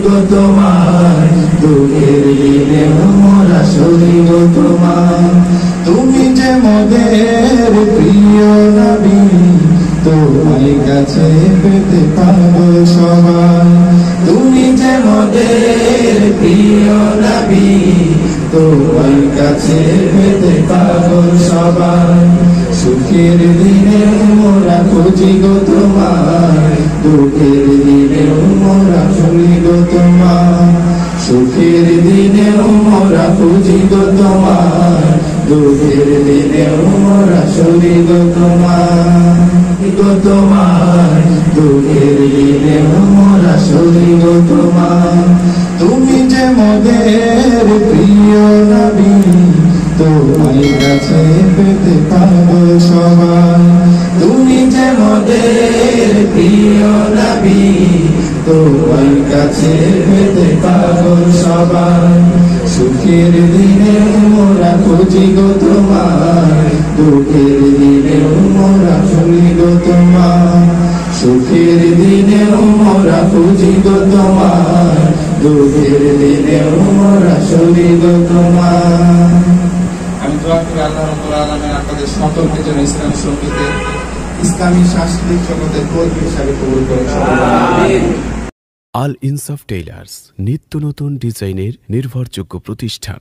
গো তোমার, দুঃখের দিনে মোরা সরি গো তোমার। তুমি যে মোদের প্রিয় নবী, তোমার কাছে পেতে পাবো সবাই। তুমি যে মোদের প্রিয় নবী, তোমার কাছে পেতে পাবো সবাই। সুখের দিনে মোরা খুঁজি গো তোমার, দুঃখের দিনে মোরা শুনি গো তোমার। সুখের দিনে মোরা খুঁজি গো তোমার, দুঃখের দিনে মোরা শুনি গো তোমার। গো তোমার, দুঃখের দিনে মোরা শুনি গো তোমার। তুমি যে মোদের প্রিয় নবী, তোমার কাছে পেতে পাবো সবাই। তুমি যে মোদের প্রিয় নবী, তোমার কাছে পেতে পাবো সবাই। সুখের দিনে মোরা খুঁজি গো তোমার, দুঃখের দিনে মোরা শুনি গো তোমার। সুখের দিনে মোরা খুঁজি গো তোমার, দুঃখের দিনে মোরা শুনি গো তোমার। আমি দোয়া করি আল্লাহ রাব্বুল আলামিন আপনাদের সকলকে যেন ইসলামী সঙ্গীতের, ইসলামী সাংস্কৃতিক জগতের কর্মী হিসাবে কবুল করেন। আমিন। আল ইনসাফ টেইলার্স, নিত্য নতুন ডিজাইনের নির্ভরযোগ্য প্রতিষ্ঠান।